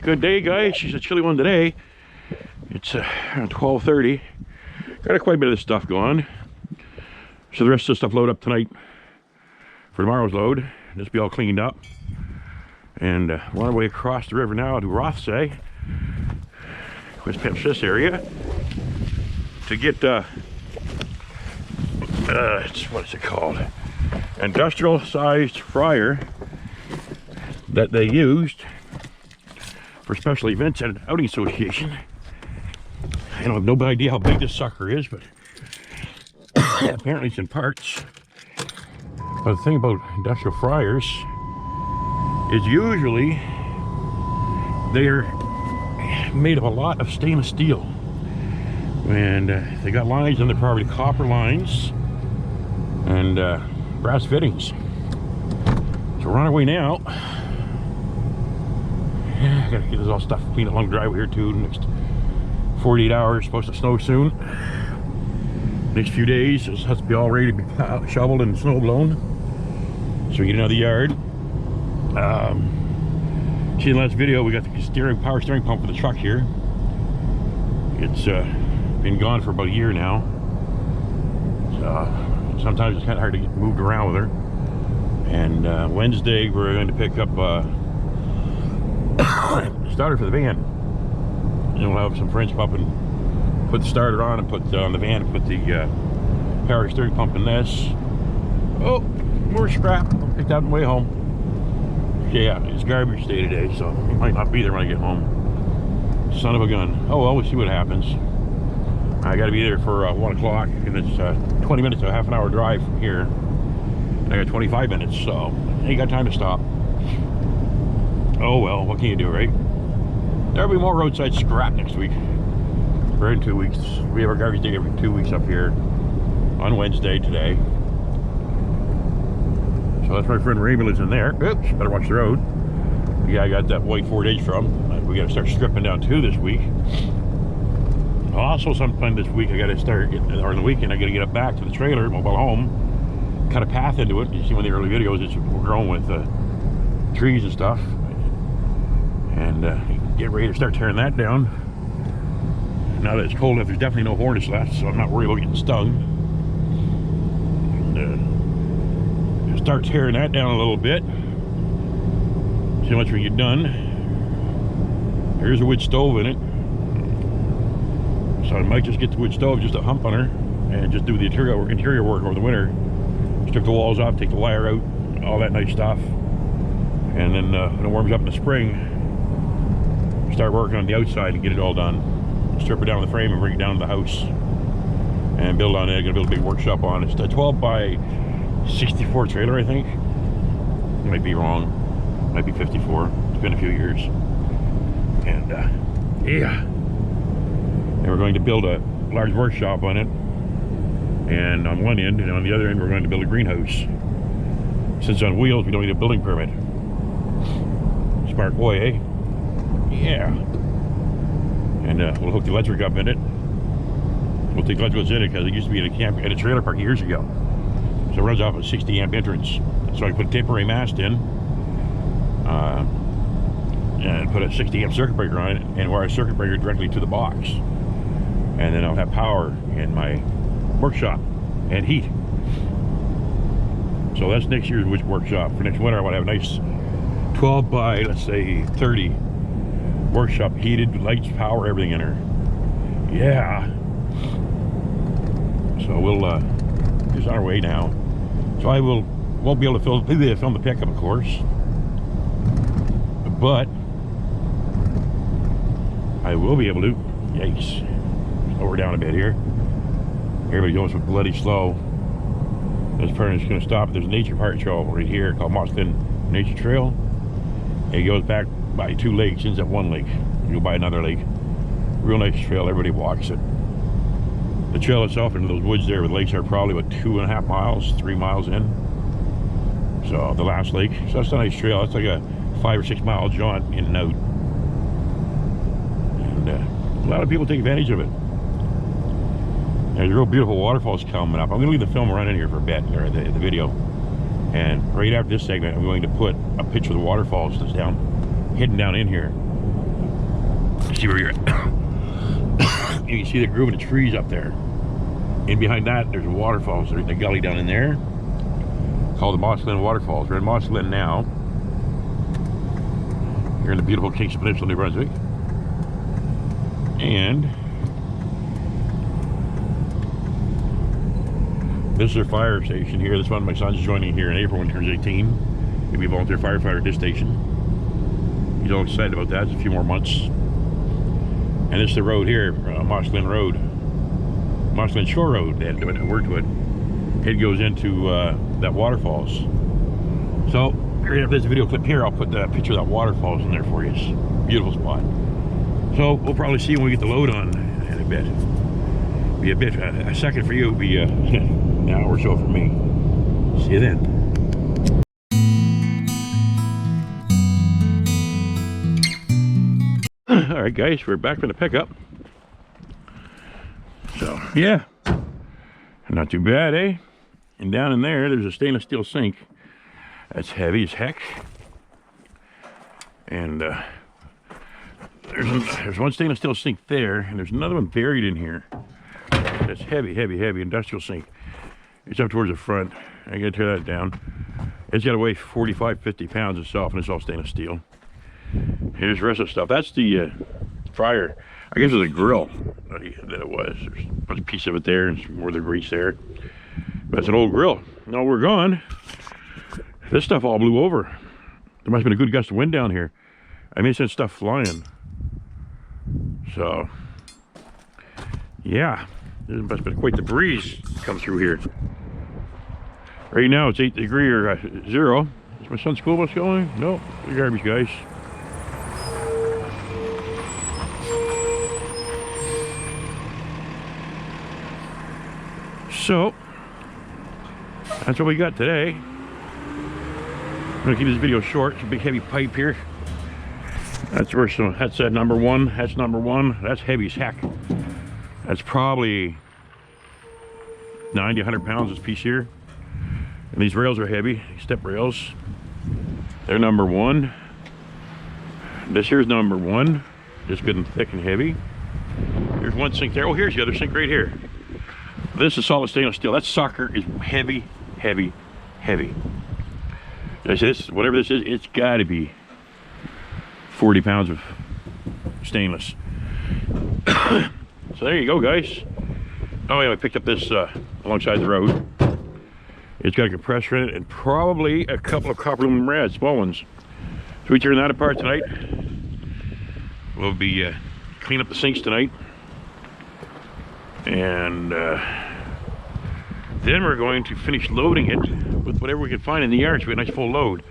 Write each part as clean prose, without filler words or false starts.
Good day, guys. It's a chilly one today. It's around 12:30. Got quite a bit of this stuff going. So the rest of the stuff load up tonight for tomorrow's load. This will be all cleaned up. And we're on our way across the river now to Rothsay, West Pempsis area, to get what is it called? Industrial sized fryer that they used for special events at an outing association. I don't have no idea how big this sucker is, but apparently it's in parts. But the thing about industrial fryers is usually they're made of a lot of stainless steel, and they got lines in there, probably copper lines and brass fittings. So we're on our way now. I gotta get this all stuff cleaned along the driveway here too. Next 48 hours, supposed to snow soon. Next few days, it has to be all ready to be shoveled and snow blown, so we get it out of the yard. See, in the last video, we got the power steering pump for the truck here. It's been gone for about a year now. So sometimes it's kind of hard to get moved around with her. And Wednesday, we're going to pick up starter for the van. And we'll have some friends come up and put the starter on and put on the van and put the power steering pump in this. Oh, more scrap. Picked out on the way home. Yeah, it's garbage day today, so he might not be there when I get home. Son of a gun. Oh well, we'll see what happens. I got to be there for 1 o'clock, and it's 20 minutes to a half an hour drive from here. And I got 25 minutes, so I ain't got time to stop. Oh well, what can you do, right? There'll be more roadside scrap next week. We're in 2 weeks. We have our garbage day every 2 weeks up here on Wednesday today. So that's my friend Raymond lives in there. Oops, better watch the road. Yeah, I got that white Ford Edge from. We got to start stripping down too this week. Also, sometime this week I got to start, or in the weekend I got to get up back to the trailer, mobile home, cut a path into it. You see one of the early videos, it's grown with trees and stuff. And get ready to start tearing that down. Now that it's cold enough, there's definitely no hornets left, so I'm not worried about getting stung. And start tearing that down a little bit. See how much we get done. There's a wood stove in it. So I might just get the wood stove, just a hump on her, and just do the interior work over the winter. Strip the walls off, take the wire out, all that nice stuff. And then when it warms up in the spring, start working on the outside and get it all done. Strip it down the frame and bring it down to the house and build on it. I'm gonna build a big workshop on it. It's a 12 by 64 trailer, I think. Might be wrong. Might be 54. It's been a few years. And yeah. And we're going to build a large workshop on it. And on one end, and on the other end, we're going to build a greenhouse. Since on wheels, we don't need a building permit. Smart boy, eh? Yeah. And we'll hook the electric up in it. We'll take electricals in it because it used to be at a trailer park years ago. So it runs off a 60 amp entrance. So I put a tape array mast in and put a 60 amp circuit breaker on it and wire a circuit breaker directly to the box. And then I'll have power in my workshop and heat. So that's next year's workshop. For next winter I want to have a nice 12 by, let's say, 30 workshop, heated, lights, power, everything in her. Yeah. So we'll just on our way now. So I won't be able to film the pickup, of course, but I will be able to. Yikes! Slow her down a bit here. Everybody goes with bloody slow. This part is going to stop. There's a nature park trail right here called Moss Fin Nature Trail. It goes back by 2 lakes, ends at 1 lake. You go by another lake. Real nice trail, everybody walks it. The trail itself into those woods there, where the lakes are probably about 2.5 miles, 3 miles in. So the last lake, so that's a nice trail. That's like a 5 or 6 mile jaunt in and out. And a lot of people take advantage of it. There's real beautiful waterfalls coming up. I'm going to leave the film running here for a bit, or the video. And right after this segment, I'm going to put a picture of the waterfalls that's hidden down in here. See where you're at. You can see the groove in the trees up there. And behind that, there's a waterfall. So there's a gully down in there called the Moss Glen Waterfalls. We're in Moss Glen now. Here in the beautiful Kingston Peninsula, New Brunswick. And this is our fire station here. This one, my son's joining here in April when he turns 18. He'll be a volunteer firefighter at this station. He's all excited about that. It's a few more months. And this is the road here, Moss Glen Road. Moss Glen Shore Road, they had to word to it. It goes into that waterfalls. So, right after this video clip here, I'll put the picture of that waterfalls in there for you. It's a beautiful spot. So, we'll probably see when we get the load on in a bit. Be a bit, a second for you, be an hour or so for me. See you then. All right, guys, we're back from the pickup. So, yeah, not too bad, eh? And down in there's a stainless steel sink. That's heavy as heck. And there's one stainless steel sink there, and there's another one buried in here. That's heavy, heavy, heavy industrial sink. It's up towards the front. I gotta tear that down. It's gotta weigh 45, 50 pounds itself, and it's all stainless steel. Here's the rest of the stuff. That's the fryer. I guess it was a grill that it was. There's a piece of it there and some more of the grease there. But it's an old grill. Now we're gone. This stuff all blew over. There must have been a good gust of wind down here. I mean, sent stuff flying. So, yeah. There must have been quite the breeze come through here. Right now it's 8 degrees or 0. Is my son's school bus going? No, the garbage guys. So, that's what we got today. I'm gonna keep this video short. It's a big heavy pipe here. That's where that's number one. That's number one. That's heavy as heck. That's probably 90, 100 pounds this piece here. And these rails are heavy, these step rails. They're number one. This here's number one. Just good and thick and heavy. Here's one sink there. Oh, here's the other sink right here. This is solid stainless steel. That sucker is heavy, heavy, heavy. I say this, whatever this is, it's got to be 40 pounds of stainless. So there you go, guys. Oh yeah, I picked up this alongside the road. It's got a compressor in it and probably a couple of copper aluminum rads, small ones. So we turn that apart tonight. We'll be cleaning up the sinks tonight. And then we're going to finish loading it with whatever we can find in the yard, so we have a nice full load.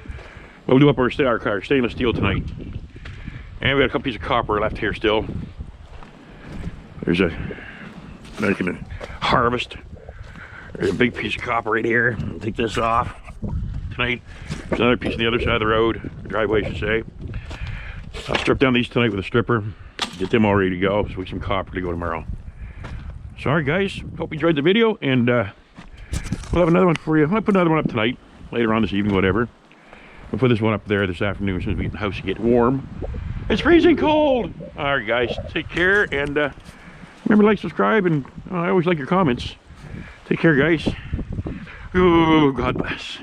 We'll do up our stainless steel tonight. And we got a couple pieces of copper left here still. There's a, I can harvest. There's a big piece of copper right here. I'll take this off tonight. There's another piece on the other side of the road, the driveway I should say. I'll strip down these tonight with a stripper, get them all ready to go, so we have some copper to go tomorrow. Sorry guys, hope you enjoyed the video, and we'll have another one for you. I might put another one up tonight, later on this evening, whatever. We'll put this one up there this afternoon as soon as we get in the house to get warm. It's freezing cold! Alright guys, take care, and remember to like, subscribe, and I always like your comments. Take care guys. Oh, God bless.